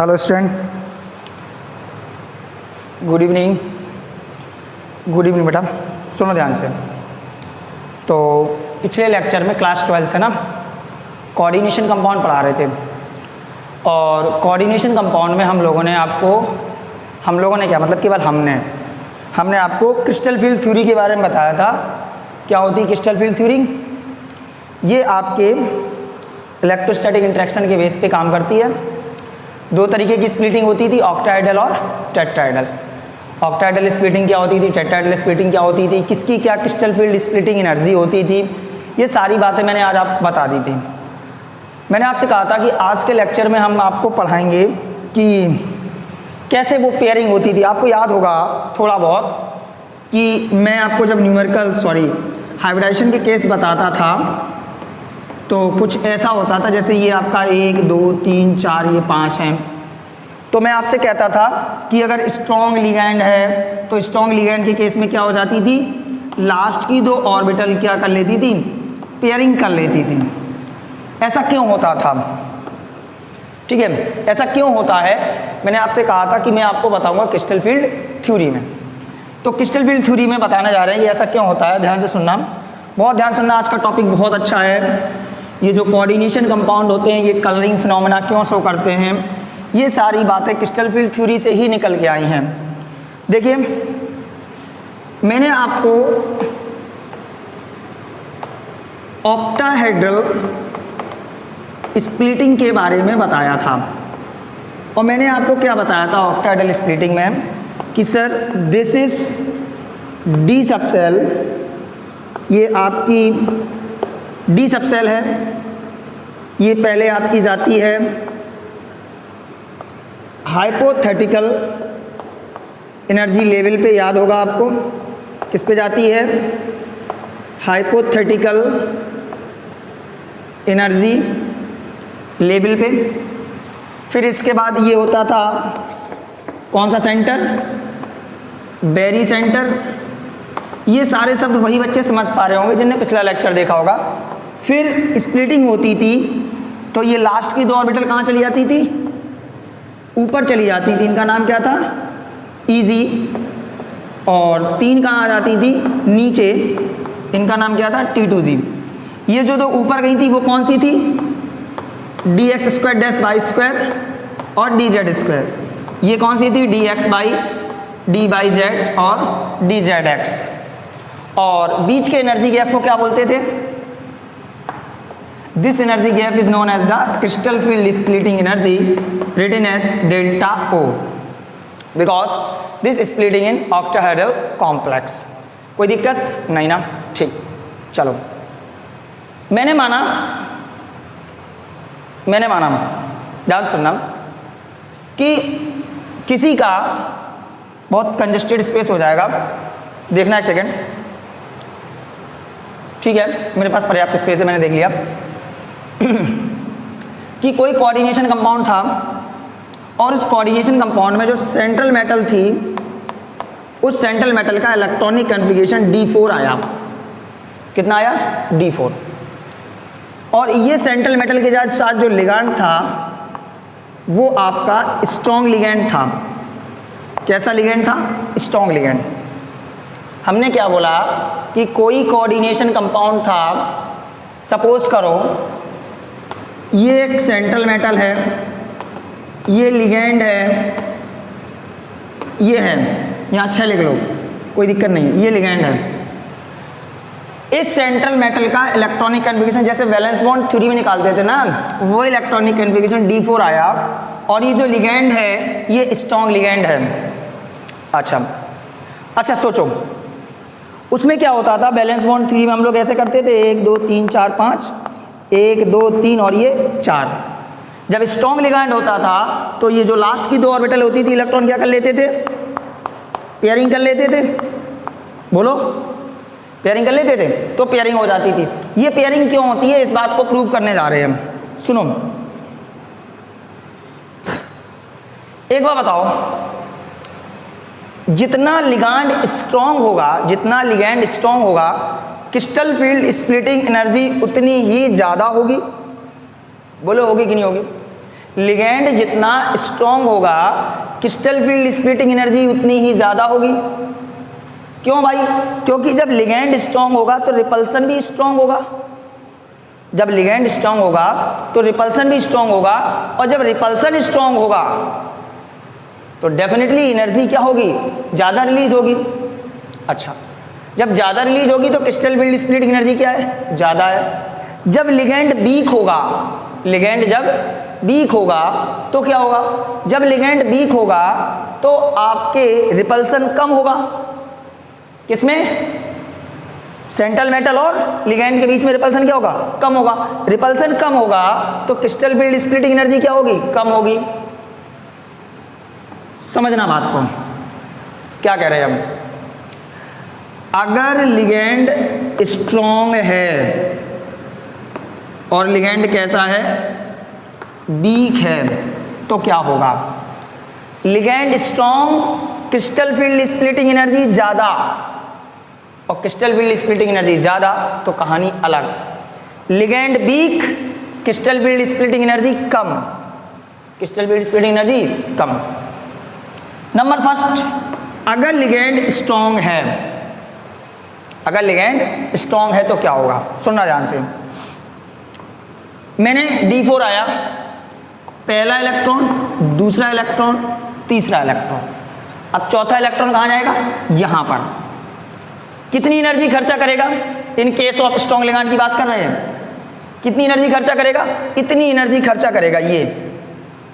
Hello student, good evening बेटा। सुनो ध्यान से। तो पिछले लेक्चर में क्लास 12 है ना, कोऑर्डिनेशन कंपाउंड पढ़ा रहे थे। और कोऑर्डिनेशन कंपाउंड में हम लोगों ने क्या मतलब केवल हमने आपको क्रिस्टल फील्ड थ्योरी के बारे में बताया था। क्या होती है क्रिस्टल फील्ड थ्योरी? ये आपके इलेक्ट्रोस्टैटिक इंटरेक्शन के बेस पे काम करती है। दो तरीके की स्प्लिटिंग होती थी, ऑक्टाइडल और टेट्राइडल। ऑक्टाइडल स्प्लिटिंग क्या होती थी, टेट्राइडल स्प्लिटिंग क्या होती थी, किसकी क्या क्रिस्टल फील्ड स्प्लिटिंग एनर्जी होती थी, ये सारी बातें मैंने आज आप बता दी थी। मैंने आपसे कहा था कि आज के लेक्चर में हम आपको पढ़ाएंगे कि कैसे वो पेयरिंग होती थी। आपको याद होगा थोड़ा बहुत कि मैं आपको जब हाइब्रिडाइजेशन के केस बताता था तो कुछ ऐसा होता था, जैसे ये आपका 1 2 3 4 ये 5 हैं। तो मैं आपसे कहता था कि अगर स्ट्रॉन्ग लिगैंड है तो स्ट्रॉन्ग लिगैंड के केस में क्या हो जाती थी, लास्ट की 2 ऑर्बिटल क्या कर लेती थी, पेयरिंग कर लेती थी। ऐसा क्यों होता था? ठीक है, ऐसा क्यों होता है मैंने आपसे कहा था कि मैं आपको बताऊंगा क्रिस्टल फील्ड थ्योरी में। तो क्रिस्टल फील्ड थ्योरी में बताने जा रहे हैं कि ऐसा क्यों होता है। ध्यान से सुनना, बहुत ध्यान सुनना, आज का टॉपिक बहुत अच्छा है। ये जो कोऑर्डिनेशन कंपाउंड होते हैं, ये कलरिंग फिनोमेना क्यों शो करते हैं, ये सारी बातें क्रिस्टल फील्ड थ्योरी से ही निकल के आई हैं। देखिए, मैंने आपको ऑक्टाहेड्रल स्प्लिटिंग के बारे में बताया था। और मैंने आपको क्या बताया था ऑक्टाहेड्रल स्प्लिटिंग में कि sir this is D subshell, ये आपकी डी सबसेल है। ये पहले आपकी जाती है हाइपोथेटिकल एनर्जी लेवल पे, याद होगा आपको किस पे जाती है, हाइपोथेटिकल एनर्जी लेवल पे। फिर इसके बाद ये होता था कौन सा सेंटर, बेरी सेंटर। ये सारे शब्द वही बच्चे समझ पा रहे होंगे जिनने पिछला लेक्चर देखा होगा। फिर स्प्लिटिंग होती थी तो ये लास्ट की 2 ऑर्बिटल कहाँ चली जाती थी, ऊपर चली जाती थी। इनका नाम क्या था, ईजी। और 3 कहाँ आ जाती थी, नीचे। इनका नाम क्या था, T2G। ये जो 2 ऊपर गई थी वो कौन सी थी, dx² डैश बाई स्क्वायर और dz²। ये कौन सी थी, dx बाई d/z और dz(x). और बीच के एनर्जी गैप को क्या बोलते थे, this energy gap is known as the crystal field splitting energy written as delta O, because this splitting in octahedral complex. कोई दिक्कत नहीं ना? ठीक, चलो। मैंने माना ध्यान सुनना कि किसी का बहुत कंजस्टेड स्पेस हो जाएगा। देखना एक सेकेंड, ठीक है, मेरे पास पर्याप्त स्पेस है, मैंने देख लिया कि कोई कोऑर्डिनेशन कंपाउंड था और उस कोऑर्डिनेशन कंपाउंड में जो सेंट्रल मेटल थी, उस सेंट्रल मेटल का इलेक्ट्रॉनिक कॉन्फ़िगरेशन D4 आया। कितना आया, D4। और ये सेंट्रल मेटल के साथ जो लिगैंड था वो आपका स्ट्रॉन्ग लिगैंड था। कैसा लिगैंड था, स्ट्रॉन्ग लिगैंड। हमने क्या बोला कि कोई कोऑर्डिनेशन कंपाउंड था, सपोज करो ये एक सेंट्रल मेटल है, ये लिगैंड है, ये है, यहाँ 6 लिख लो, कोई दिक्कत नहीं, ये लिगैंड है। इस सेंट्रल मेटल का इलेक्ट्रॉनिक कॉन्फ़िगरेशन जैसे वैलेंस बॉन्ड थ्योरी में निकालते थे ना, वो इलेक्ट्रॉनिक कॉन्फ़िगरेशन D4 आया। और ये जो लिगैंड है ये स्ट्रॉन्ग लिगैंड है। अच्छा सोचो, उसमें क्या होता था, बैलेंस बॉन्ड थ्योरी में हम लोग ऐसे करते थे 1 2 3 4 5, 1 2 3 और ये 4। जब स्ट्रॉन्ग लिगैंड होता था तो ये जो लास्ट की 2 ऑर्बिटल होती थी, इलेक्ट्रॉन क्या कर लेते थे, पेयरिंग कर लेते थे। बोलो, पेयरिंग कर लेते थे, तो पेयरिंग हो जाती थी। ये पेयरिंग क्यों होती है, इस बात को प्रूव करने जा रहे हैं हम। सुनो, एक बार बताओ, जितना लिगैंड स्ट्रॉन्ग होगा क्रिस्टल फील्ड स्प्लिटिंग एनर्जी उतनी ही ज़्यादा होगी। बोलो, होगी कि नहीं होगी? लिगैंड जितना स्ट्रॉन्ग होगा क्रिस्टल फील्ड स्प्लिटिंग एनर्जी उतनी ही ज़्यादा होगी। क्यों भाई? क्योंकि जब लिगैंड स्ट्रॉन्ग होगा तो रिपल्सन भी स्ट्रॉन्ग होगा। जब लिगैंड स्ट्रॉन्ग होगा तो रिपल्सन भी स्ट्रॉन्ग होगा, और जब रिपल्सन स्ट्रॉन्ग होगा तो डेफिनेटली एनर्जी क्या होगी? ज़्यादा रिलीज होगी। अच्छा, जब ज़्यादा रिलीज होगी तो क्रिस्टल फील्ड स्प्लिटिंग एनर्जी क्या है? ज़्यादा है। जब लिगैंड वीक होगा, लिगैंड जब वीक होगा तो क्या होगा? जब लिगैंड वीक होगा तो आपके रिपल्सन कम होगा। किसमें? सेंट्रल मेटल और लिगैंड के बीच में रिपल्सन क्या होगा? कम होगा। रिपल्सन कम होगा तो क्रिस्टल फील्ड स्प्लिटिंग एनर्जी क्या होगी? कम होगी। समझना बात को, क्या कह रहे हैं हम? अगर लिगैंड स्ट्रॉन्ग है और लिगैंड कैसा है? वीक है, तो क्या होगा? Ligand strong, crystal field splitting energy ज़्यादा, और क्रिस्टल फील्ड स्प्लिटिंग एनर्जी ज़्यादा तो कहानी अलग। Ligand weak, crystal field splitting energy कम, क्रिस्टल फील्ड स्प्लिटिंग एनर्जी कम। नंबर फर्स्ट, अगर लिगैंड स्ट्रॉन्ग है, अगर लिगैंड स्ट्रॉन्ग है तो क्या होगा? सुनना ध्यान से। मैंने D4 आया, पहला इलेक्ट्रॉन, दूसरा इलेक्ट्रॉन, तीसरा इलेक्ट्रॉन, अब चौथा इलेक्ट्रॉन कहाँ जाएगा? यहाँ पर। कितनी एनर्जी खर्चा करेगा? इन केस ऑफ स्ट्रॉन्ग लिगैंड की बात कर रहे हैं। कितनी एनर्जी खर्चा करेगा? इतनी एनर्जी खर्चा करेगा, ये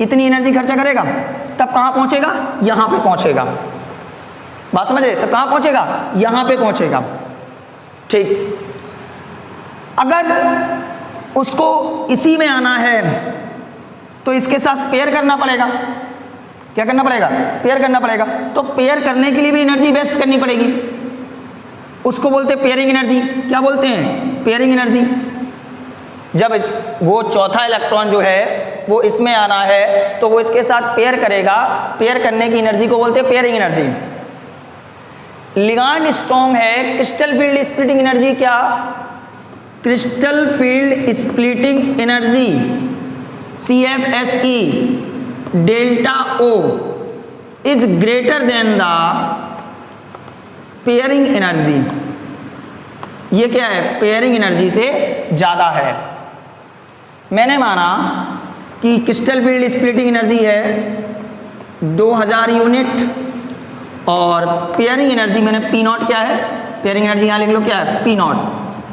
इतनी एनर्जी खर्चा करेगा। तब कहाँ पहुँचेगा? यहाँ पे पहुँचेगा। बात समझ रहे? तब कहाँ पहुँचेगा? यहाँ पे पहुँचेगा। ठीक, अगर उसको इसी में आना है तो इसके साथ पेयर करना पड़ेगा। क्या करना पड़ेगा? पेयर करना पड़ेगा। तो पेयर करने के लिए भी एनर्जी वेस्ट करनी पड़ेगी, उसको बोलते हैं पेयरिंग एनर्जी। क्या बोलते हैं? Pairing energy. जब वो चौथा इलेक्ट्रॉन जो है वो इसमें आना है तो वो इसके साथ पेयर करेगा, पेयर करने की एनर्जी को बोलते हैं पेयरिंग एनर्जी। लिगैंड स्ट्रॉन्ग है, क्रिस्टल फील्ड स्प्लिटिंग एनर्जी क्या? Crystal field splitting energy CFSE delta O is greater than the pairing energy. ये क्या है? पेयरिंग एनर्जी से ज़्यादा है। मैंने माना कि क्रिस्टल फील्ड स्प्लिटिंग एनर्जी है 2000 यूनिट और पेयरिंग एनर्जी मैंने P0 क्या है? पेयरिंग एनर्जी यहाँ लिख लो, क्या है?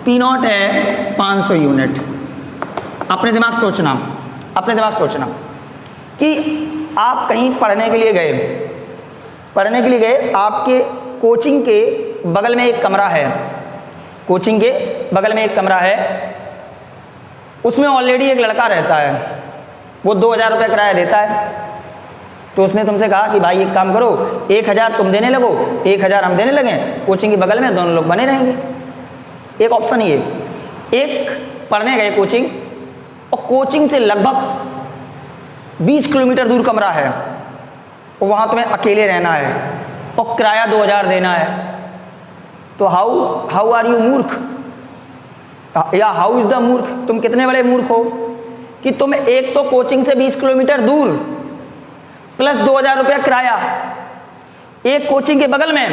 P0 है 500 यूनिट। अपने दिमाग सोचना, अपने दिमाग सोचना कि आप कहीं पढ़ने के लिए गए, पढ़ने के लिए गए, आपके कोचिंग के बगल में एक कमरा है, कोचिंग के बगल में एक कमरा है, उसमें ऑलरेडी एक लड़का रहता है, वो 2000 रुपये किराया देता है। तो उसने तुमसे कहा कि भाई एक काम करो, 1000 तुम देने लगो, 1000 हम देने लगें, कोचिंग के बगल में दोनों लोग बने रहेंगे। एक ऑप्शन ये। एक पढ़ने गए कोचिंग, और कोचिंग से लगभग 20 किलोमीटर दूर कमरा है, और वहाँ तुम्हें अकेले रहना है और किराया 2000 देना है। तो हाउ आर यू मूर्ख, या हाउ इज द मूर्ख? तुम कितने बड़े मूर्ख हो कि तुम एक तो कोचिंग से 20 किलोमीटर दूर प्लस 2000 रुपया किराया, एक कोचिंग के बगल में,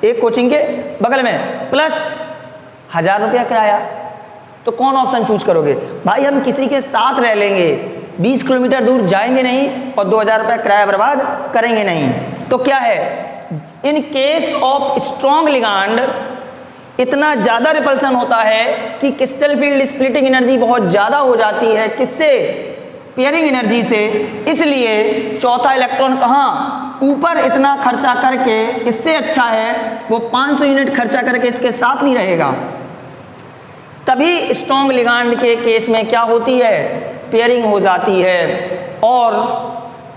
एक कोचिंग के बगल में प्लस 1000 रुपया किराया, तो कौन ऑप्शन चूज करोगे? भाई हम किसी के साथ रह लेंगे, 20 किलोमीटर दूर जाएंगे नहीं और 2000 रुपया किराया बर्बाद करेंगे नहीं। तो क्या है? इन केस ऑफ स्ट्रॉन्ग लिगैंड इतना ज़्यादा रिपल्सन होता है कि क्रिस्टल फील्ड स्प्लिटिंग एनर्जी बहुत ज़्यादा हो जाती है। किससे? पेयरिंग एनर्जी से। इसलिए चौथा इलेक्ट्रॉन कहाँ? ऊपर इतना खर्चा करके, इससे अच्छा है वो 500 यूनिट खर्चा करके इसके साथ नहीं रहेगा। तभी स्ट्रॉन्ग लिगैंड के केस में क्या होती है? पेयरिंग हो जाती है, और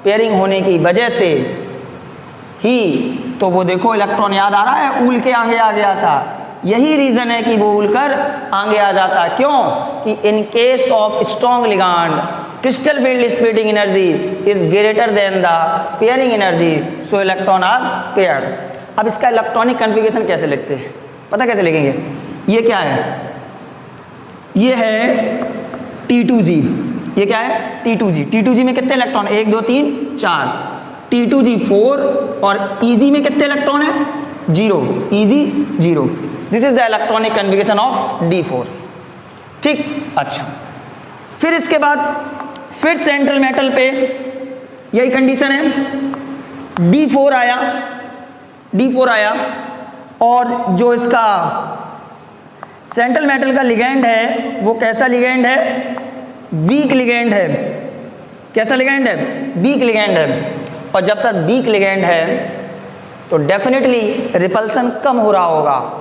पेयरिंग होने की वजह से ही तो वो देखो इलेक्ट्रॉन याद आ रहा है, ऊल के आगे आ गया था। यही रीज़न है कि वो उलकर आगे आ जाता। क्यों? कि in case of strong ligand crystal field splitting energy is greater than the pairing energy, so electron are paired. अब इसका इलेक्ट्रॉनिक कन्फिगरेशन कैसे लिखते हैं? पता कैसे लिखेंगे? ये क्या है? ये है T2G, ये क्या है T2G। T2G में कितने इलेक्ट्रॉन, 1 2 3 4, T2G 4, और Eg में कितने इलेक्ट्रॉन है 0, Eg 0। This is the electronic configuration of D4। ठीक, अच्छा फिर इसके बाद फिर सेंट्रल मेटल पे यही कंडीशन है, D4 आया और जो इसका सेंट्रल मेटल का लिगेंड है वो कैसा लिगेंड है, वीक लिगेंड है। कैसा लिगेंड है, वीक लिगेंड है। और जब सर वीक लिगेंड है तो डेफिनेटली रिपल्सन कम हो रहा होगा।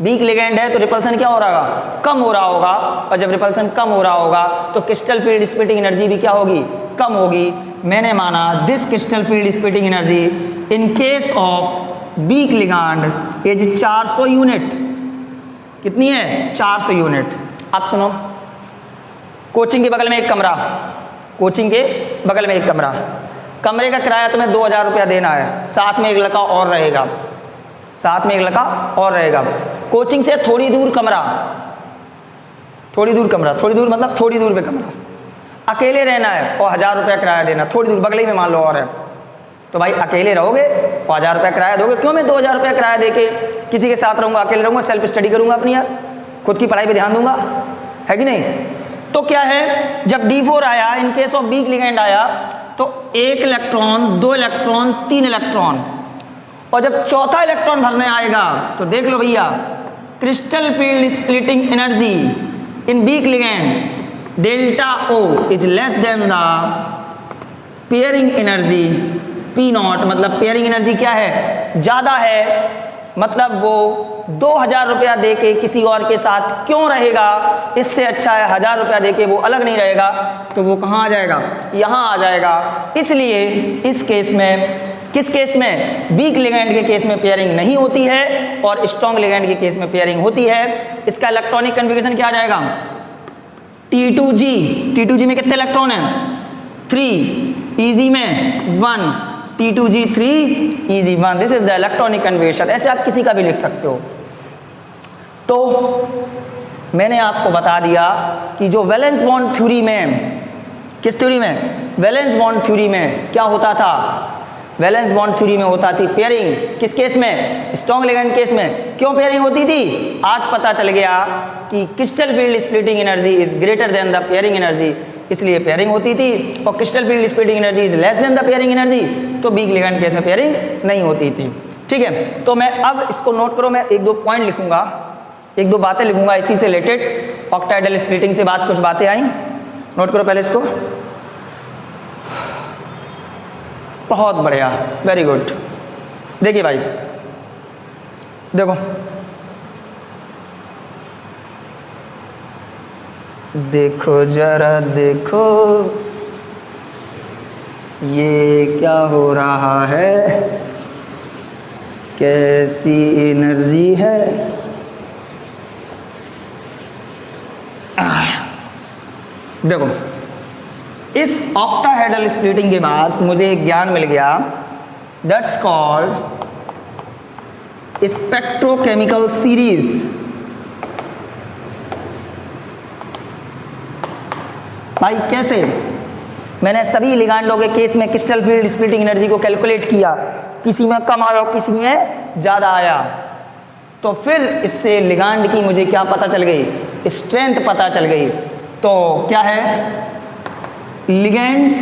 वीक लिगेंड है तो रिपल्सन क्या हो रहा होगा, कम हो रहा होगा। और जब रिपल्सन कम हो रहा होगा तो क्रिस्टल फील्ड स्प्लिटिंग एनर्जी भी क्या होगी, कम होगी। मैंने माना this crystal field splitting energy in case of week ligand is 400 unit. कितनी है, 400 यूनिट। अब सुनो, कोचिंग के बगल में एक कमरा, कोचिंग के बगल में एक कमरा, कमरे का किराया तुम्हें 2000 रुपया देना है, साथ में एक लड़का और रहेगा, साथ में एक लड़का और रहेगा। कोचिंग से थोड़ी दूर कमरा, थोड़ी दूर कमरा, थोड़ी दूर मतलब थोड़ी दूर पे कमरा, अकेले रहना है और 1000 रुपया किराया देना, थोड़ी दूर बगल ही में मान लो और है, तो भाई अकेले रहोगे और 1000 रुपया किराया दोगे। क्यों मैं 2000 रुपया किराया दे के किसी के साथ रहूँगा, अकेले रहूँगा, सेल्फ स्टडी करूँगा अपनी, यार खुद की पढ़ाई पे ध्यान दूंगा, है कि नहीं। तो क्या है, जब D4 आया, इन केस ऑफ वीक लिगेंड आया, तो 1 इलेक्ट्रॉन, 2 इलेक्ट्रॉन, 3 इलेक्ट्रॉन, और जब चौथा इलेक्ट्रॉन भरने आएगा तो देख लो भैया, crystal field splitting energy in week ligand delta O is less than the pairing energy P0। मतलब पेयरिंग एनर्जी क्या है, ज़्यादा है। मतलब वो 2000 रुपया दे के किसी और के साथ क्यों रहेगा, इससे अच्छा है 1000 रुपया दे के वो अलग नहीं रहेगा, तो वो कहाँ आ जाएगा, यहाँ आ जाएगा। इसलिए इस केस में, किस केस में, वीक लिगेंड के केस में पेयरिंग नहीं होती है और स्ट्रॉन्ग लिगेंड के केस में पेयरिंग होती है। इसका इलेक्ट्रॉनिक कन्फिगरेशन क्या आ जाएगा, T2G। T2G में कितने इलेक्ट्रॉन हैं, 3, Eg में 1, T2G 3, Eg 1। This is the electronic configuration. ऐसे आप किसी का भी लिख सकते हो। तो मैंने आपको बता दिया कि जो वैलेंस बॉन्ड थ्योरी में, किस थ्योरी में, वैलेंस बॉन्ड थ्योरी में क्या होता था, वैलेंस बॉन्ड थ्योरी में होता थी पेयरिंग। किस केस में, स्ट्रॉन्ग लिगेंड केस में। क्यों पेयरिंग होती थी, आज पता चल गया कि crystal field splitting energy is greater than the pairing energy, इसलिए पेयरिंग होती थी। और crystal field splitting energy is less than the pairing energy, तो वीक लिगेंड केस में पेयरिंग नहीं होती थी। ठीक है, तो मैं अब इसको नोट करो, मैं 1-2 पॉइंट लिखूंगा, 1-2 बातें लिखूंगा इसी से रिलेटेड। ऑक्टाइडल स्प्लिटिंग से बात, कुछ बातें आई, नोट करो पहले इसको। बहुत बढ़िया, वेरी गुड। देखिए भाई, देखो देखो जरा देखो ये क्या हो रहा है, कैसी एनर्जी है। देखो, इस ऑक्टाहेड्रल स्प्लिटिंग के बाद मुझे एक ज्ञान मिल गया, दैट्स कॉल्ड स्पेक्ट्रोकेमिकल सीरीज। भाई कैसे, मैंने सभी लिगेंडों के केस में क्रिस्टल फील्ड स्प्लिटिंग एनर्जी को कैलकुलेट किया, किसी में कम आया किसी में ज़्यादा आया, तो फिर इससे लिगेंड की मुझे क्या पता चल गई, स्ट्रेंथ पता चल गई। तो क्या है, ligands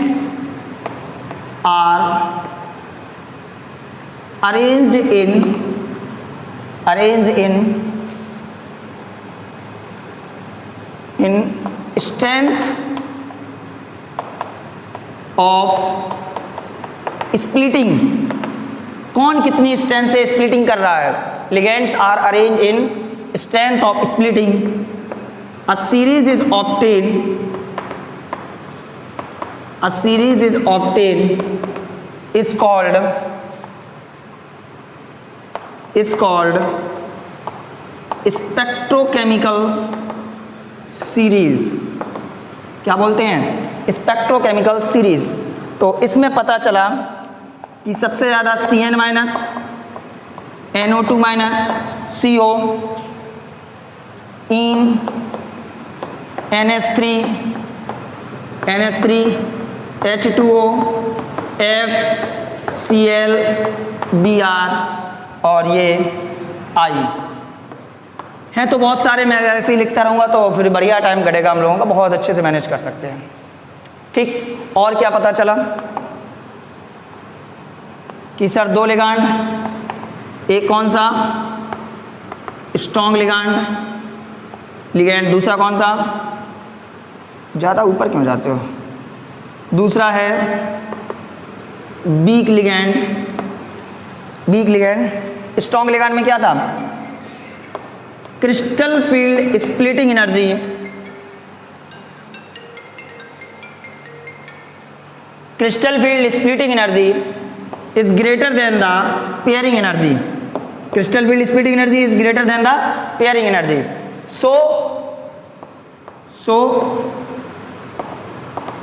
are arranged in strength of splitting। कौन कितनी स्ट्रेंथ से स्प्लिटिंग कर रहा है, ligands are arranged in strength of splitting। A series is obtained is called spectrochemical series. क्या बोलते हैं, स्पेक्ट्रोकेमिकल सीरीज। तो इसमें पता चला कि सबसे ज़्यादा Cn minus, NO2 minus, CO, इन NH3, NH3 H2O FCl Br और ये I हैं। तो बहुत सारे, मैं अगर ऐसे ही लिखता रहूँगा तो फिर बढ़िया टाइम कटेगा हम लोगों का, बहुत अच्छे से मैनेज कर सकते हैं। ठीक, और क्या पता चला कि सर 2 लिगांड, एक कौन सा स्ट्रॉन्ग लिगैंड, दूसरा कौन सा, ज़्यादा ऊपर क्यों जाते हो, दूसरा है वीक लिगैंड। स्ट्रॉन्ग लिगैंड में क्या था, crystal field splitting energy is greater than the pairing energy. Crystal field splitting energy is greater than the pairing energy. So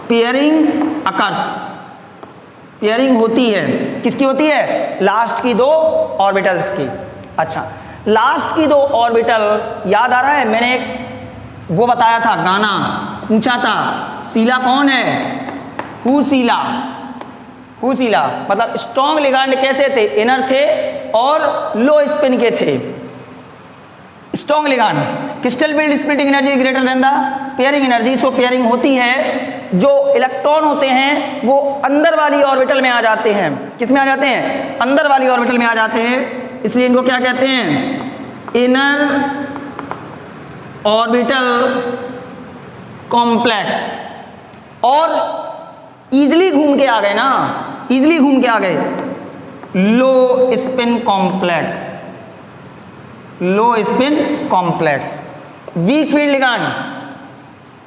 pairing occurs. Pairing होती है, किसकी होती है, लास्ट की 2 ऑर्बिटल्स की। अच्छा, लास्ट की 2 ऑर्बिटल याद आ रहा है, मैंने एक वो बताया था, गाना पूछा था, सीला कौन है, हु सीला मतलब स्ट्रॉन्ग लिगांड कैसे थे, इनर थे और लो स्पिन के थे। Strong ligand crystal field splitting energy greater than the pairing energy. So pairing होती है, जो इलेक्ट्रॉन होते हैं वो अंदर वाली ऑर्बिटल में आ जाते हैं। किस में आ जाते हैं, अंदर वाली ऑर्बिटल में आ जाते हैं, इसलिए इनको क्या कहते हैं, इनर ऑर्बिटल कॉम्प्लेक्स। और इजिली घूम के आ गए ना, इजिली घूम के आ गए, लो spin complex. Weak field ligand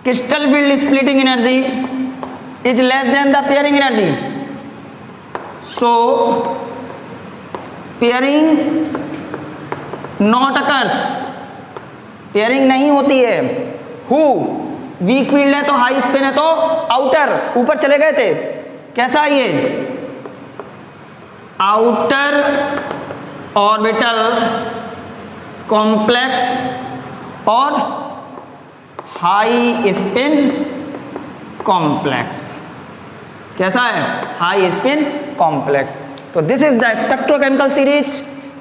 crystal field splitting energy is less than the pairing energy. So pairing not occurs, pairing नहीं होती है। हु वीक फील्ड है तो हाई स्पिन है तो आउटर, ऊपर चले गए थे, कैसा ये आउटर ऑर्बिटल कॉम्प्लेक्स और हाई स्पिन कॉम्प्लेक्स। कैसा है, हाई स्पिन कॉम्प्लेक्स। तो this is the spectrochemical series.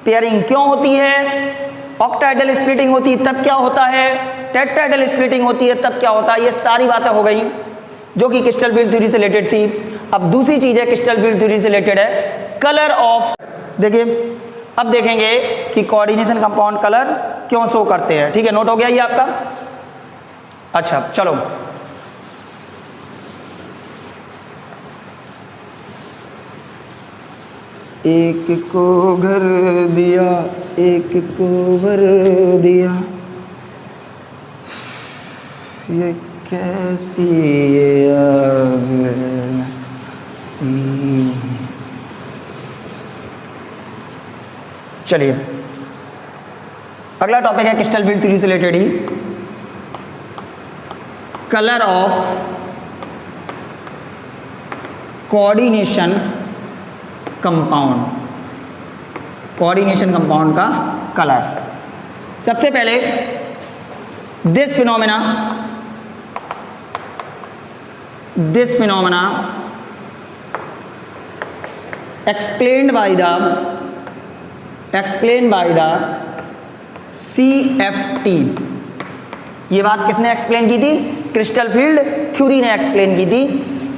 Pairing क्यों होती है, ऑक्टाइडल स्प्लिटिंग होती है तब क्या होता है, टेट्राइडल स्प्लिटिंग होती है तब क्या होता है, ये सारी बातें हो गई जो कि क्रिस्टल फील्ड थ्योरी से रिलेटेड थी। अब दूसरी चीज है क्रिस्टल फील्ड थ्योरी से रिलेटेड है कलर ऑफ। देखिए अब देखेंगे कि कोऑर्डिनेशन कंपाउंड कलर क्यों शो करते हैं। ठीक है, नोट हो गया ये आपका। अच्छा चलो, एक को घर दिया, एक को भर दिया, ये कैसी आग। चलिए अगला टॉपिक है क्रिस्टल फील्ड थ्योरी से related he, colour of coordination compound. Coordination compound का कलर। सबसे पहले this phenomena explained by the CFT। ये बात किसने एक्सप्लेन की थी, क्रिस्टल फील्ड थ्योरी ने एक्सप्लेन की थी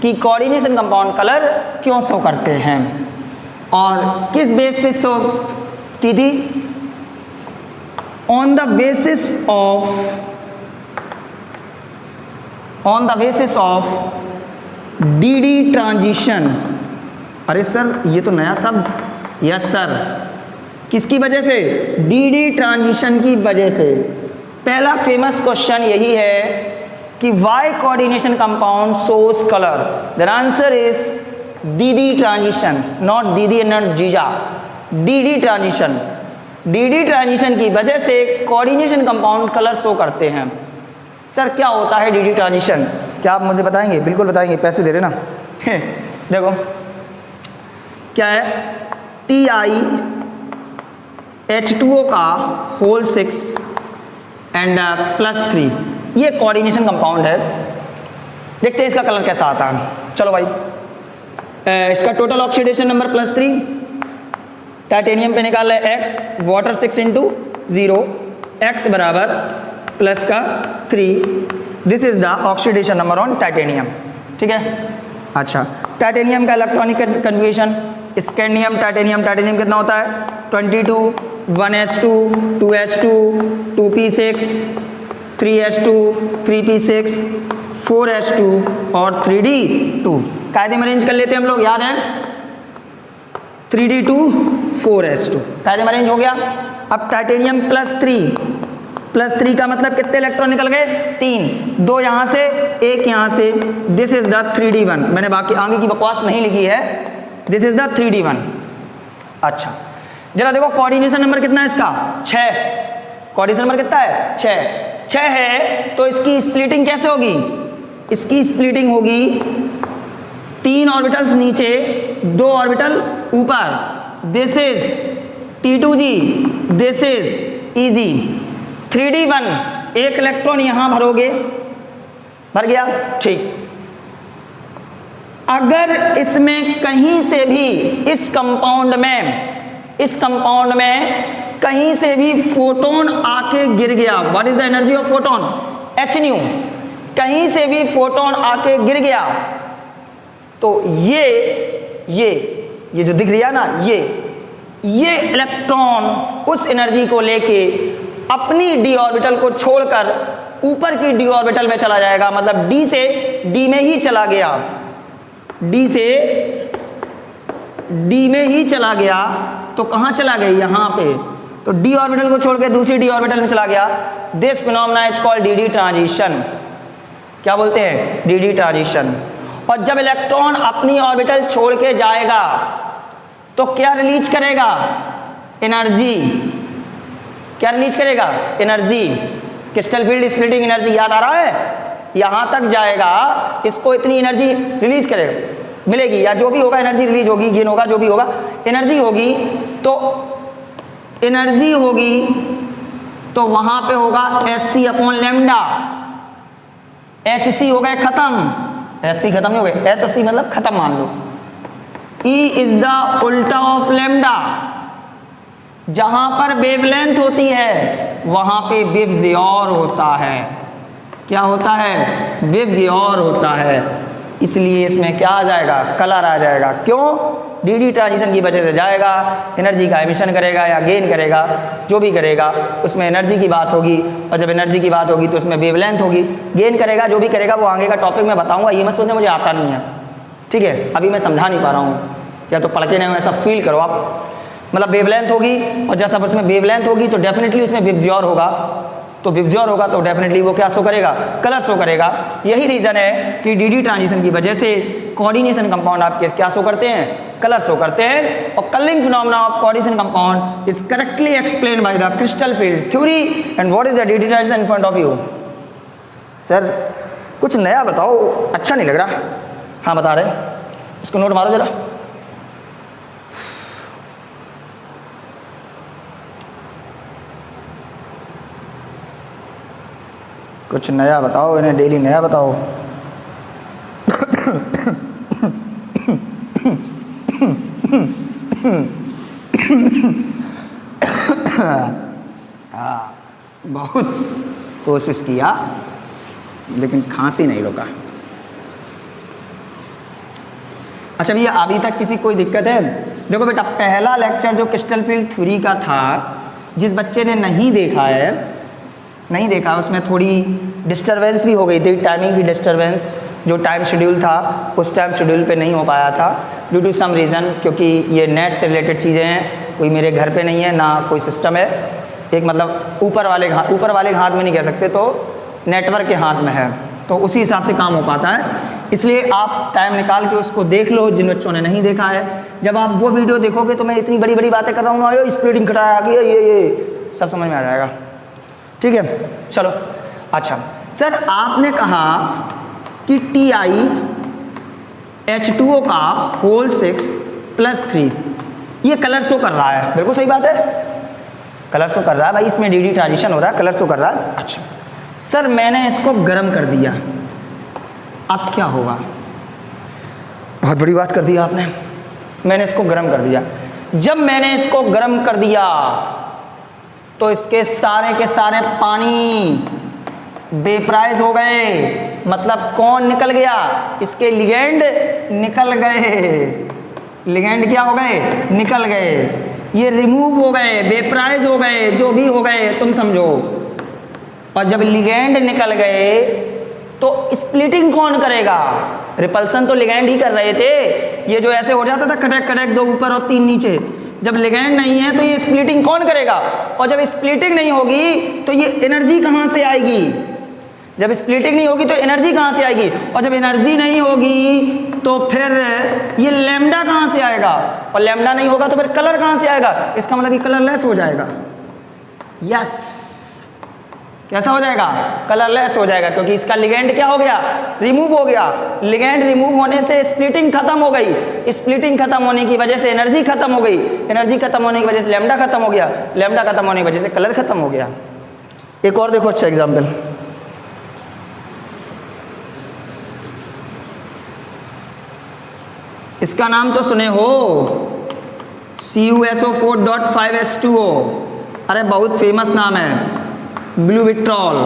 कि कोऑर्डिनेशन कंपाउंड कलर क्यों शो करते हैं और किस बेस पे शो की थी, on the basis of DD transition. अरे सर ये तो नया शब्द, यस सर, किसकी वजह से, DD ट्रांजिशन की वजह से। पहला फेमस क्वेश्चन यही है कि why coordination compound shows colour. The answer is DD transition, not दीदी एंड नॉट जीजा, DD ट्रांजिशन। DD ट्रांजिशन की वजह से कोऑर्डिनेशन कंपाउंड कलर शो करते हैं। सर क्या होता है DD ट्रांजिशन, क्या आप मुझे बताएंगे? बिल्कुल बताएंगे, पैसे दे रहे ना। देखो क्या है, TiH2O का होल 6 एंड +3, ये कोऑर्डिनेशन कंपाउंड है। देखते हैं इसका कलर कैसा आता है। चलो भाई, इसका टोटल ऑक्सीडेशन नंबर +3, टाइटेनियम पे निकाल रहे x, वाटर 6 × 0, x बराबर प्लस का 3, this is the oxidation number on titanium. ठीक है, अच्छा टाइटेनियम का electronic configuration, scandium titanium, titanium कितना होता है 22, 1s2, 2s2, 2p6, 3s2, 3p6, 4s2 और 3d2। कायदे में अरेंज कर लेते हैं हम लोग, याद है 3d2 4s2 कायदे में अरेंज हो गया। अब टाइटेनियम +3 का मतलब कितने इलेक्ट्रॉन निकल गए 3, 2 यहाँ से 1 यहाँ से, दिस इज द 3d1। मैंने बाकी आगे की बकवास नहीं लिखी है, दिस इज द 3d1। अच्छा जरा देखो कोऑर्डिनेशन नंबर कितना है इसका 6, कोऑर्डिनेशन नंबर कितना है 6 है, तो इसकी स्प्लिटिंग कैसे होगी, इसकी स्प्लिटिंग होगी 3 ऑर्बिटल्स नीचे 2 ऑर्बिटल ऊपर, this is T2g, this is easy. 3d1 1 electron यहां भरोगे, भर गया, ठीक। अगर इसमें कहीं से भी इस कंपाउंड में कहीं से भी फोटोन आके गिर गया, what is the energy of photon hν, कहीं से भी फोटोन आके गिर गया तो ये जो दिख रहा है ना, ये इलेक्ट्रॉन उस एनर्जी को लेके अपनी d ऑर्बिटल को छोड़कर ऊपर की d ऑर्बिटल में चला जाएगा, मतलब d से d में ही चला गया, d से d में ही चला गया, तो कहां चला गया यहां पे, तो d ऑर्बिटल को छोड़ के दूसरी d ऑर्बिटल में चला गया। This phenomena is called dd transition. क्या बोलते हैं dd ट्रांजिशन। और जब इलेक्ट्रॉन अपनी ऑर्बिटल छोड़ के जाएगा तो क्या रिलीज करेगा एनर्जी, क्या रिलीज करेगा energy, crystal field splitting energy, याद आ रहा है, यहां तक जाएगा इसको इतनी एनर्जी रिलीज करेगा मिलेगी, या जो भी होगा एनर्जी रिलीज होगी, गेन होगा, जो भी होगा एनर्जी होगी, तो एनर्जी होगी तो वहां पे होगा Hc/λ, Hc हो गए खत्म, Hc खत्म हो गए, H और C मतलब खत्म मान लो। E इज द उल्टा ऑफ लैम्डा, जहां पर वेवलेंथ होती है वहां पे वेव्स होता है, क्या होता है वेव्स होता है, इसलिए इसमें क्या आ जाएगा कलर आ जाएगा। क्यों, dd ट्रांजिशन की वजह से जाएगा, एनर्जी का एमिशन करेगा या गेन करेगा, जो भी करेगा उसमें एनर्जी की बात होगी, और जब एनर्जी की बात होगी तो उसमें वेवलेंथ होगी, गेन करेगा, जो भी करेगा वो आगे का टॉपिक में बताऊंगा, ये मत सोचना मुझे आता नहीं है, ठीक है, अभी मैं समझा नहीं पा रहा हूँ, या तो पढ़ के नहीं ऐसा फील करो आप, मतलब वेवलेंथ होगी, और जैसा उसमें वेवलेंथ होगी तो डेफिनेटली उसमें विब्ज्योर होगा, तो विब्ज्योर होगा तो डेफिनेटली वो क्या शो करेगा कलर शो करेगा। यही रीज़न है कि dd ट्रांजिशन की वजह से कोऑर्डिनेशन कंपाउंड आपके क्या शो करते हैं कलर शो करते हैं। और colouring phenomena of coordination compound is correctly explain by the crystal field theory and what is the dd transition in front of you. Sir कुछ नया बताओ, अच्छा नहीं लग रहा। हाँ बता रहे, इसको नोट मारो जरा। कुछ नया बताओ, इन्हें डेली नया बताओ। बहुत कोशिश किया लेकिन खांसी नहीं रुका। अच्छा भैया अभी तक किसी कोई दिक्कत है? देखो बेटा पहला लेक्चर जो क्रिस्टल फील्ड थ्योरी का था, जिस बच्चे ने नहीं देखा उसमें थोड़ी डिस्टरबेंस भी हो गई थी, टाइमिंग की डिस्टरबेंस, जो टाइम शेड्यूल था उस टाइम शेड्यूल पे नहीं हो पाया था ड्यू टू सम रीज़न, क्योंकि ये नेट से रिलेटेड चीज़ें हैं, कोई मेरे घर पे नहीं है ना कोई सिस्टम है, एक मतलब ऊपर वाले के हाथ में नहीं कह सकते, तो नेटवर्क के हाथ में है, तो उसी हिसाब से काम हो पाता है। इसलिए आप टाइम निकाल के उसको देख लो जिन बच्चों ने नहीं देखा है। जब आप वो वीडियो देखोगे तो मैं इतनी बड़ी बड़ी बातें कर रहा हूँ ना, स्प्लिटिंग घटाया कि ये सब समझ में आ जाएगा, ठीक है। चलो अच्छा सर आपने कहा कि TiH2O का होल 6 + 3 ये कलर शो कर रहा है, बिल्कुल सही बात है, कलर शो कर रहा है भाई, इसमें dd ट्रांजिशन हो रहा है, कलर शो कर रहा है। अच्छा सर मैंने इसको गर्म कर दिया, अब क्या होगा? बहुत बड़ी बात कर दिया आपने। मैंने इसको गर्म कर दिया। जब मैंने इसको गर्म कर दिया तो इसके सारे के सारे पानी वेपराइज हो गए। मतलब कौन निकल गया? इसके लिगेंड निकल गए। लिगेंड क्या हो गए? निकल गए। ये रिमूव हो गए, वेपराइज हो गए, जो भी हो गए तुम समझो। और जब लिगेंड निकल गए तो स्प्लिटिंग कौन करेगा? रिपल्सन तो लिगेंड ही कर रहे थे। ये जो ऐसे हो जाता था कटक कटक, 2 ऊपर और 3 नीचे, जब लिगेंड नहीं है तो ये स्प्लिटिंग कौन करेगा? और जब स्प्लिटिंग नहीं होगी तो ये एनर्जी कहाँ से आएगी? जब स्प्लिटिंग नहीं होगी तो एनर्जी कहाँ से आएगी? और जब एनर्जी नहीं होगी तो फिर ये लैम्डा कहाँ से आएगा? और लैम्डा नहीं होगा तो फिर कलर कहाँ से आएगा? इसका मतलब ये कलरलेस हो जाएगा। यस, कैसा हो जाएगा? कलरलेस हो जाएगा, क्योंकि इसका लिगेंड क्या हो गया? रिमूव हो गया। लिगेंड रिमूव होने से स्प्लिटिंग खत्म हो गई। स्प्लिटिंग खत्म होने की वजह से एनर्जी खत्म हो गई। एनर्जी खत्म होने की वजह से लैम्डा खत्म हो गया। लैम्डा खत्म होने की वजह से कलर खत्म हो गया। एक और देखो अच्छा एग्जाम्पल। इसका नाम तो सुने हो, CuSO4.5H2O। अरे बहुत फेमस नाम है, ब्लू विट्रॉल।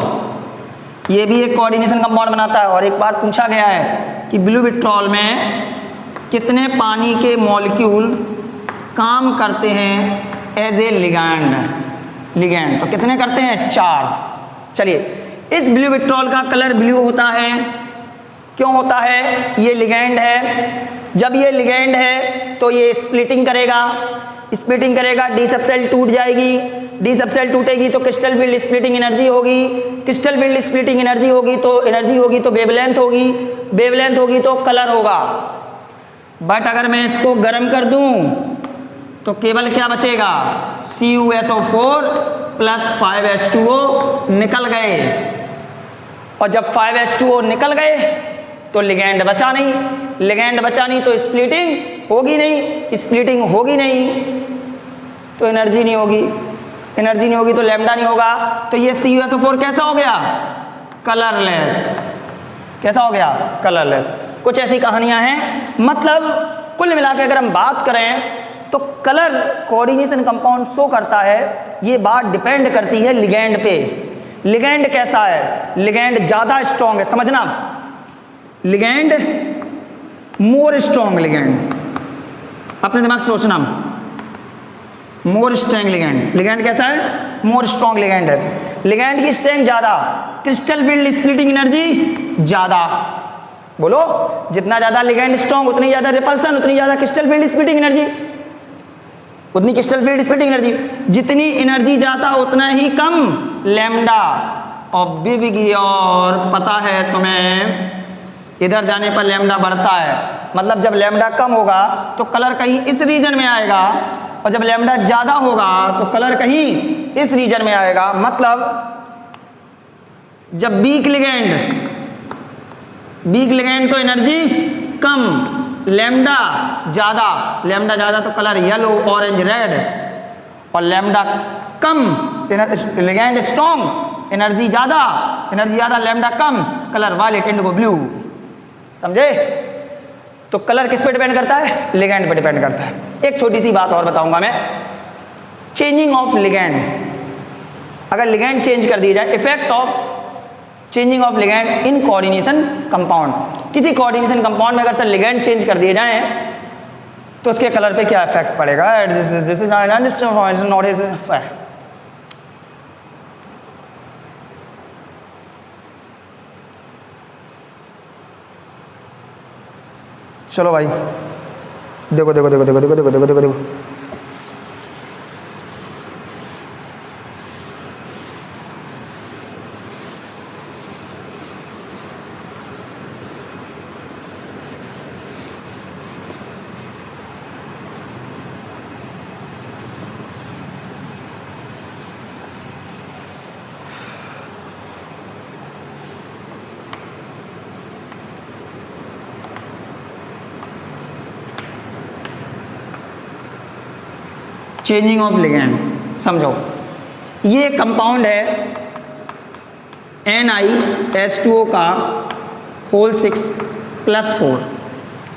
ये भी एक कोऑर्डिनेशन कंपाउंड बनाता है। और एक बार पूछा गया है कि ब्लू विट्रॉल में कितने पानी के मॉलिक्यूल काम करते हैं एज ए लिगैंड? तो कितने करते हैं? 4। चलिए, इस ब्लू विट्रॉल का कलर ब्लू होता है। क्यों होता है? ये लिगैंड है। जब ये लिगैंड है तो ये स्प्लिटिंग करेगा। स्प्लिटिंग करेगा, डी सबसेल टूट जाएगी। डी सबसेल टूटेगी तो क्रिस्टल फील्ड स्प्लिटिंग एनर्जी होगी। क्रिस्टल फील्ड स्प्लिटिंग एनर्जी होगी तो वेवलेंथ होगी। वेवलेंथ होगी तो कलर होगा। बट अगर मैं इसको गर्म कर दूं तो केवल क्या बचेगा? CuSO4 + 5H2O निकल गए। और जब 5H2O निकल गए तो लिगैंड बचा नहीं। लिगैंड बचा नहीं तो स्प्लिटिंग होगी नहीं। स्प्लिटिंग होगी नहीं तो एनर्जी नहीं होगी। एनर्जी नहीं होगी तो लैम्डा नहीं होगा। तो ये CuSO4 कैसा हो गया? कलरलेस। कैसा हो गया? कलरलेस। कुछ ऐसी कहानियां हैं। मतलब कुल मिलाकर अगर हम बात करें तो कलर कोऑर्डिनेशन कंपाउंड शो करता है। ये बात डिपेंड करती है लिगैंड पे। लिगैंड कैसा है? लिगैंड ज़्यादा स्ट्रॉन्ग है, समझना। लिगैंड मोर स्ट्रॉन्ग लिगैंड, अपने दिमाग से सोचना। More strong ligand. लिगैंड कैसा है? मोर स्ट्रॉन्ग लिगैंड है। लिगैंड की स्ट्रेंथ ज़्यादा, क्रिस्टल फील्ड स्प्लिटिंग एनर्जी ज़्यादा। बोलो, जितना ज़्यादा लिगैंड स्ट्रॉन्ग उतनी ज़्यादा रिपल्सन, उतनी ज़्यादा क्रिस्टल फील्ड स्प्लिटिंग एनर्जी, उतनी क्रिस्टल फील्ड स्प्लिटिंग एनर्जी। जितनी एनर्जी ज़्यादा उतना ही कम लैम्डा। और पता है तुम्हें, इधर जाने पर लैम्डा बढ़ता है। मतलब जब लैम्डा कम होगा तो कलर कहीं इस रीजन में आएगा, और जब लैम्डा ज़्यादा होगा तो कलर कहीं इस रीजन में आएगा। मतलब जब वीक लिगैंड तो एनर्जी कम, लैम्डा ज़्यादा तो कलर येलो, ऑरेंज, रेड। और लैम्डा कम, लिगैंड स्ट्रॉन्ग, एनर्जी ज़्यादा, लैम्डा कम, कलर वायलेट, इंडिगो, ब्लू। समझे? तो कलर किस पे डिपेंड करता है? लिगैंड पे डिपेंड करता है। एक छोटी सी बात और बताऊंगा मैं, चेंजिंग ऑफ लिगैंड। अगर लिगैंड चेंज कर दी जाए, effect of changing of ligand in coordination compound. किसी कोऑर्डिनेशन कंपाउंड में अगर सर लिगैंड चेंज कर दिए जाएं तो उसके कलर पे क्या इफेक्ट पड़ेगा? दिस इज नॉट इज चलो भाई, देखो। चेंजिंग ऑफ लिगैंड समझो। ये कंपाउंड है NiH2O का होल 6 प्लस 4।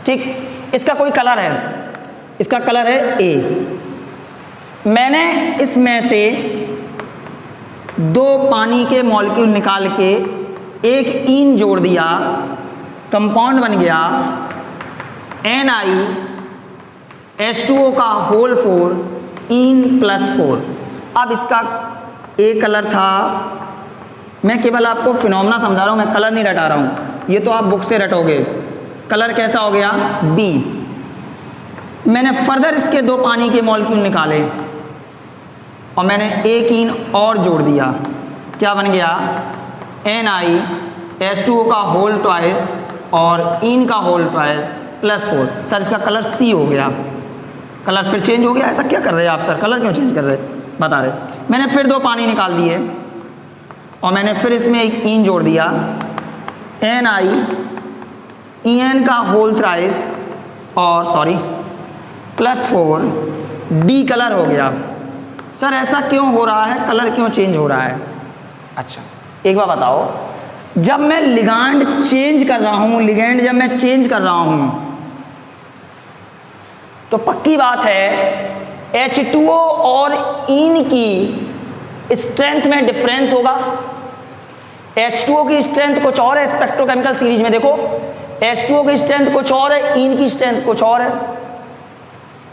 ठीक, इसका कोई कलर है, इसका कलर है ए। मैंने इसमें से 2 पानी के मॉलिक्यूल निकाल के एक ईन जोड़ दिया, कंपाउंड बन गया NiH2O का होल 4 ईन प्लस 4। अब इसका ए कलर था, मैं केवल आपको फिनोमेना समझा रहा हूँ, मैं कलर नहीं रटा रहा हूँ, ये तो आप बुक से रटोगे। कलर कैसा हो गया, बी। मैंने फर्दर इसके 2 पानी के मॉलिक्यूल निकाले और मैंने एक ईन और जोड़ दिया, क्या बन गया NiH2O का होल ट्वाइस और ईन का होल ट्वाइस प्लस 4। सर इसका कलर सी हो गया, कलर फिर चेंज हो गया। ऐसा क्या कर रहे हैं आप सर, कलर क्यों चेंज कर रहे हैं, बता रहे। मैंने फिर 2 पानी निकाल दिए और मैंने फिर इसमें एक ईन जोड़ दिया, NiEN का होल थ्राइस और प्लस 4, डी कलर हो गया। सर ऐसा क्यों हो रहा है, कलर क्यों चेंज हो रहा है? अच्छा एक बार बताओ, जब मैं लिगैंड चेंज कर रहा हूं, लिगैंड जब मैं चेंज कर रहा हूं तो पक्की बात है H2O और ईन की स्ट्रेंथ में डिफरेंस होगा। H2O की स्ट्रेंथ कुछ और है, स्पेक्ट्रोकेमिकल सीरीज में देखो H2O की स्ट्रेंथ कुछ और है, ईन की स्ट्रेंथ कुछ और है।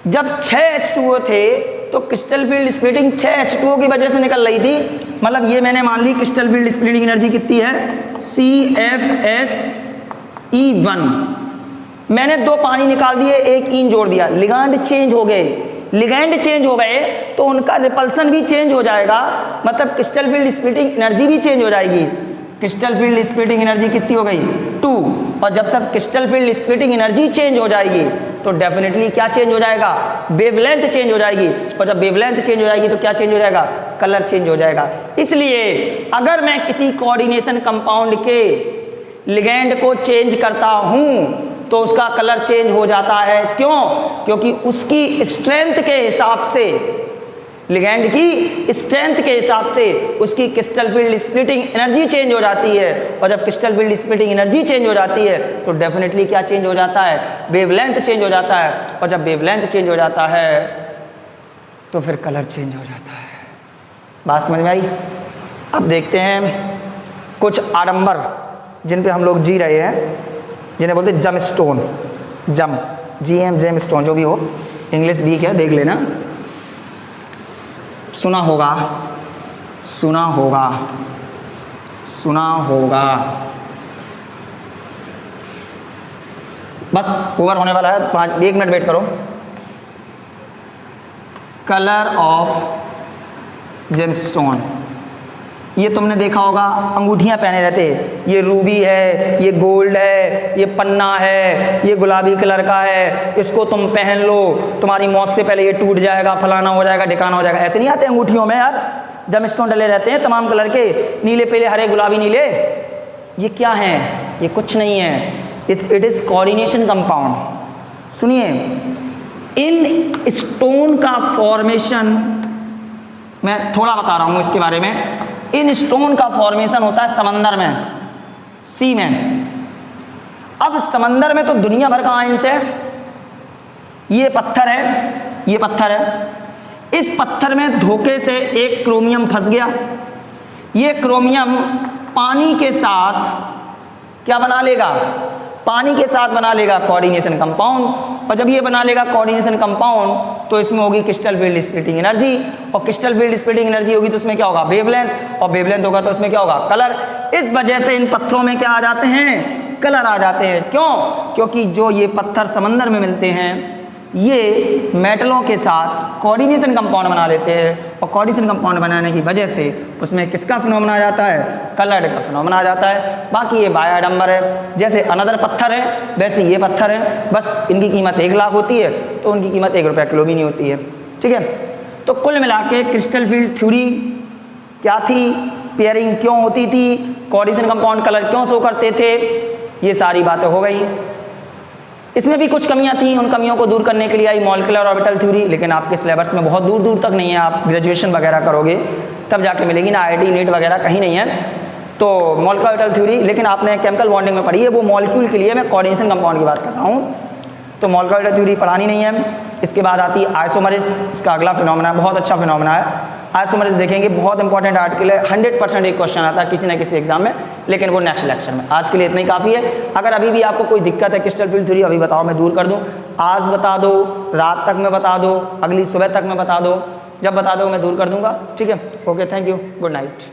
जब 6 H2O थे तो क्रिस्टल फील्ड स्प्लिटिंग 6 H2O की वजह से निकल रही थी, मतलब ये मैंने मान ली क्रिस्टल फील्ड स्प्लिटिंग एनर्जी कितनी है, CFSE1। मैंने 2 पानी निकाल दिए, एक ईन जोड़ दिया, लिगैंड चेंज हो गए। लिगैंड चेंज हो गए तो उनका रिपल्सन भी चेंज हो जाएगा, मतलब क्रिस्टल फील्ड स्प्लिटिंग एनर्जी भी चेंज हो जाएगी। क्रिस्टल फील्ड स्प्लिटिंग एनर्जी कितनी हो गई, 2। और जब सब crystal field splitting energy change हो जाएगी तो डेफिनेटली क्या चेंज हो जाएगा, वेवलेंथ चेंज हो जाएगी। और जब वेवलेंथ चेंज हो जाएगी तो क्या चेंज हो जाएगा, कलर चेंज हो जाएगा। इसलिए अगर मैं किसी कोऑर्डिनेशन कंपाउंड के लिगैंड को चेंज करता हूं तो उसका कलर चेंज हो जाता है। क्यों? क्योंकि उसकी स्ट्रेंथ के हिसाब से, लिगैंड की स्ट्रेंथ के हिसाब से उसकी crystal field splitting energy change हो जाती है। और जब crystal field splitting energy change हो जाती है तो डेफिनेटली क्या चेंज हो जाता है, वेवलेंथ चेंज हो जाता है। और जब वेवलेंथ चेंज हो जाता है तो फिर कलर चेंज हो जाता है। बात समझ में आई? अब देखते हैं कुछ आडंबर जिन पे हम लोग जी रहे हैं, जिन्हें बोलते हैं जम स्टोन, जेम स्टोन, जो भी हो, इंग्लिश वीक है, देख लेना। सुना होगा, बस ओवर होने वाला है, 1 मिनट वेट करो। कलर ऑफ जेमस्टोन, ये तुमने देखा होगा, अंगूठियां पहने रहते, ये रूबी है, ये गोल्ड है, ये पन्ना है, ये गुलाबी कलर का है, इसको तुम पहन लो, तुम्हारी मौत से पहले ये टूट जाएगा, फलाना हो जाएगा, ढिकाना हो जाएगा। ऐसे नहीं आते अंगूठियों में यार, जेमस्टोन डले रहते हैं तमाम कलर के, नीले, पीले, हरे, गुलाबी, नीले। ये क्या है? ये कुछ नहीं है, इट इज कोऑर्डिनेशन कंपाउंड। सुनिए, इन स्टोन का फॉर्मेशन मैं थोड़ा बता रहा हूं इसके बारे में। इन स्टोन का फॉर्मेशन होता है समंदर में, सी में। अब समंदर में तो दुनिया भर का आयंस है। ये पत्थर है, इस पत्थर में धोखे से एक क्रोमियम फंस गया। ये क्रोमियम पानी के साथ क्या बना लेगा, पानी के साथ बना लेगा कोऑर्डिनेशन कंपाउंड। और जब ये बना लेगा कोऑर्डिनेशन कंपाउंड तो इसमें होगी क्रिस्टल फील्ड स्प्लिटिंग एनर्जी, और क्रिस्टल फील्ड स्प्लिटिंग एनर्जी होगी तो उसमें क्या होगा, वेवलेंथ, और वेवलेंथ होगा तो उसमें क्या होगा, कलर। इस वजह से इन पत्थरों में क्या आ जाते हैं, कलर आ जाते हैं। क्यों? क्योंकि जो ये पत्थर समंदर में मिलते हैं ये मेटलों के साथ कोऑर्डिनेशन कंपाउंड बना लेते हैं, और कोऑर्डिनेशन कंपाउंड बनाने की वजह से उसमें किसका फिनोमेना आ जाता है, कलर्ड का फिनोमेना आ जाता है। बाकी ये बायोडम्बर है, जैसे अनदर पत्थर है वैसे ये पत्थर है, बस इनकी कीमत 1 लाख होती है तो उनकी कीमत 1 रुपया किलो भी नहीं होती है। ठीक है, तो कुल मिला के क्रिस्टल फील्ड थ्योरी क्या थी, पेयरिंग क्यों होती थी, कोऑर्डिनेशन कंपाउंड कलर क्यों शो करते थे, ये सारी बातें हो गई। इसमें भी कुछ कमियां थी, उन कमियों को दूर करने के लिए आई मॉलिक्यूलर ऑर्बिटल थ्योरी, लेकिन आपके सिलेबस में बहुत दूर दूर तक नहीं है। आप ग्रेजुएशन वगैरह करोगे तब जाके मिलेगी ना, IIT नीट वगैरह कहीं नहीं है। तो मॉलिक्यूलर थ्योरी, लेकिन आपने केमिकल बॉन्डिंग में पढ़ी है, वो मॉलिक्यूल के लिए, मैं कोऑर्डिनेशन कंपाउंड की बात कर रहा हूँ। तो मॉलिक्यूलर थ्योरी पढ़ानी नहीं है। इसके बाद आती है आइसोमरेज, इसका अगला फिनोमेना है, बहुत अच्छा फिनोमेना है। आइसोमरेज देखेंगे, बहुत इंपॉर्टेंट आर्टिकल है, 100% एक क्वेश्चन आता है किसी न किसी एग्जाम में, लेकिन वो नेक्स्ट लेक्चर में। आज के लिए इतना ही काफ़ी है। अगर अभी भी आपको कोई दिक्कत है क्रिस्टल फील्ड थ्योरी, अभी बताओ, मैं दूर कर दूँ। आज बता दो, रात तक में बता दो, अगली सुबह तक में बता दो, जब बता दो मैं दूर कर दूंगा। ठीक है, okay, thank you, good night.